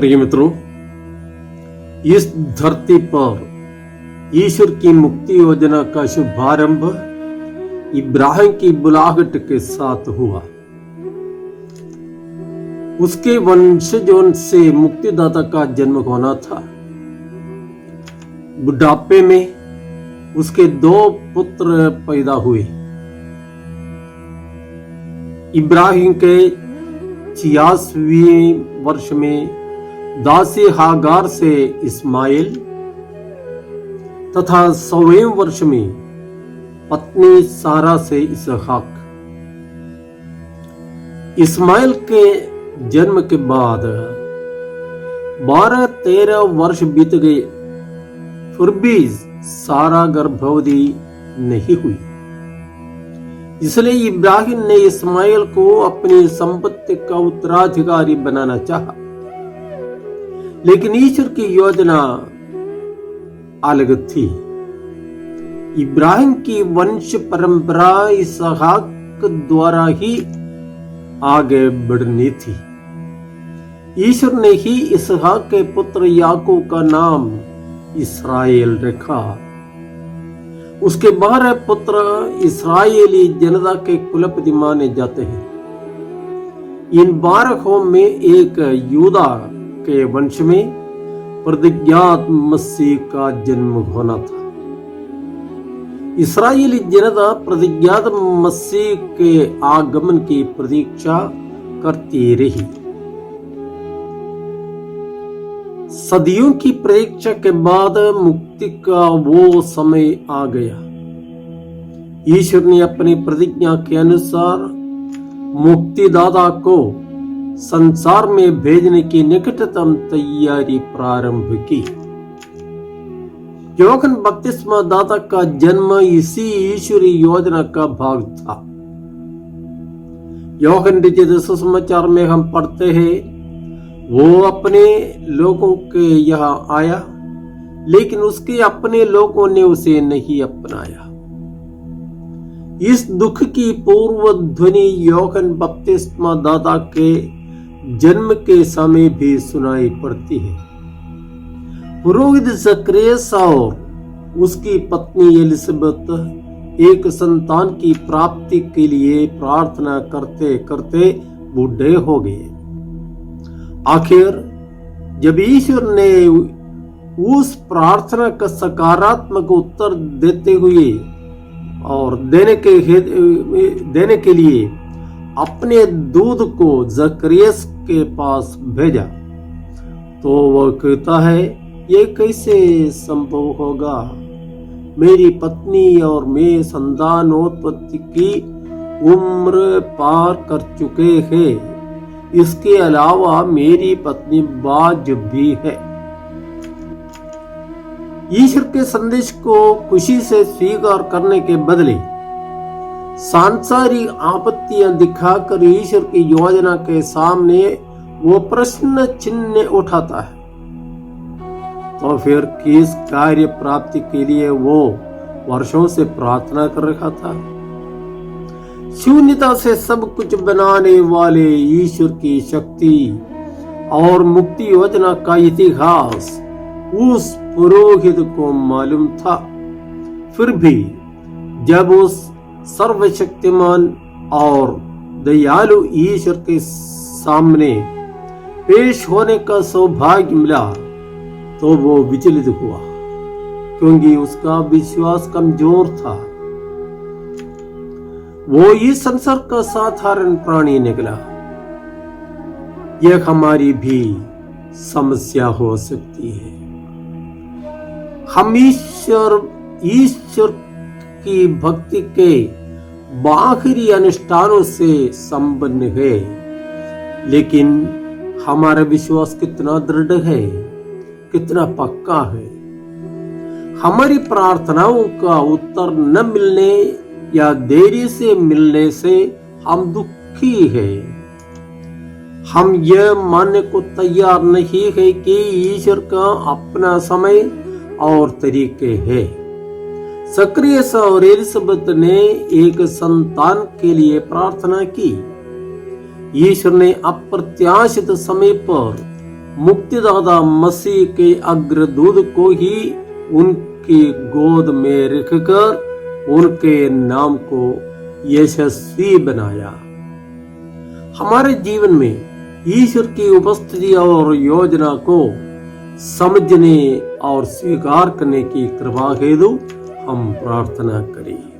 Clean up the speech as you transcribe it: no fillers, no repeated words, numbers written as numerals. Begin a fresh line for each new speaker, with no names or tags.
प्रिय मित्रों, इस धरती पर ईश्वर की मुक्ति योजना का शुभारंभ इब्राहिम की बुलाहट के साथ हुआ। उसके वंशजों से मुक्तिदाता का जन्म होना था। बुढ़ापे में उसके 2 पुत्र पैदा हुए। इब्राहिम के 86वें वर्ष में दासी हागार से इस्माइल तथा 100वें वर्ष में पत्नी सारा से इसहाक। इस्माइल के जन्म के बाद 12-13 वर्ष बीत गए, फिर भी सारा गर्भवती नहीं हुई। इसलिए इब्राहिम ने इस्माइल को अपनी संपत्ति का उत्तराधिकारी बनाना चाहा, लेकिन ईश्वर की योजना अलग थी। इब्राहिम की वंश परंपरा इसहाक द्वारा ही आगे बढ़नी थी। ईश्वर ने ही इसहाक के पुत्र याकूब का नाम इस्राएल रखा। उसके 12 पुत्र इस्राएली जनता के कुलपति माने जाते हैं। इन 12 में एक यूदा के वंश में प्रतिज्ञात मसीह का जन्म होना था। इस्राएली जनता प्रतिज्ञात मसीह के आगमन की प्रतीक्षा करती रही। सदियों की प्रतीक्षा के बाद मुक्ति का वो समय आ गया। ईश्वर ने अपनी प्रतिज्ञा के अनुसार मुक्तिदाता को संसार में भेजने की निकटतम तैयारी प्रारंभ की। यूहन्ना बपतिस्मा दाता का जन्म इसी ईश्वरी योजना का भाग था। यूहन्ना रचित सुसमाचार में हम पढ़ते हैं, वो अपने लोगों के यहाँ आया, लेकिन उसके अपने लोगों ने उसे नहीं अपनाया। इस दुख की पूर्व ध्वनि यूहन्ना बपतिस्मा दाता के जन्म के समय भी सुनाई पड़ती है। पुरोहित जकरिया और उसकी पत्नी एलिजबेथ एक संतान की प्राप्ति के लिए प्रार्थना करते करते बूढ़े हो गए। आखिर जब ईश्वर ने उस प्रार्थना का सकारात्मक उत्तर देते हुए और देने के लिए अपने दूध को जकरिया के पास भेजा, तो वह कहता है, ये कैसे संभव होगा? मेरी पत्नी और मैं संतानोत्पत्ति की उम्र पार कर चुके हैं। इसके अलावा मेरी पत्नी बाज भी है। ईश्वर के संदेश को खुशी से स्वीकार करने के बदले सांसारिक आपत्तियां दिखाकर ईश्वर की योजना के सामने वो प्रश्न चिन्ह उठाता है, तो फिर किस कार्य प्राप्ति के लिए वो वर्षों से प्रार्थना कर रखा था? शून्यता से सब कुछ बनाने वाले ईश्वर की शक्ति और मुक्ति योजना का इतिहास उस पुरोहित को मालूम था। फिर भी जब उस सर्वशक्तिमान और दयालु ईश्वर के सामने पेश होने का सौभाग्य मिला, तो वो विचलित हुआ, क्योंकि उसका विश्वास कमजोर था। वो इस संसार का साधारण प्राणी निकला। यह हमारी भी समस्या हो सकती है। हम ईश्वर की भक्ति के बाहरी अनुष्ठानों से संपन्न है, लेकिन हमारा विश्वास कितना दृढ़ है, कितना पक्का है? हमारी प्रार्थनाओं का उत्तर न मिलने या देरी से मिलने से हम दुखी हैं। हम यह मानने को तैयार नहीं है कि ईश्वर का अपना समय और तरीके हैं। जकरिया और एलिजबेथ ने एक संतान के लिए प्रार्थना की। ईश्वर ने अप्रत्याशित समय पर मुक्तिदाता मसीह के अग्रदूत को ही उनकी गोद में रखकर उनके नाम को यशस्वी बनाया। हमारे जीवन में ईश्वर की उपस्थिति और योजना को समझने और स्वीकार करने की कृपा हेतु हम प्रार्थना करें।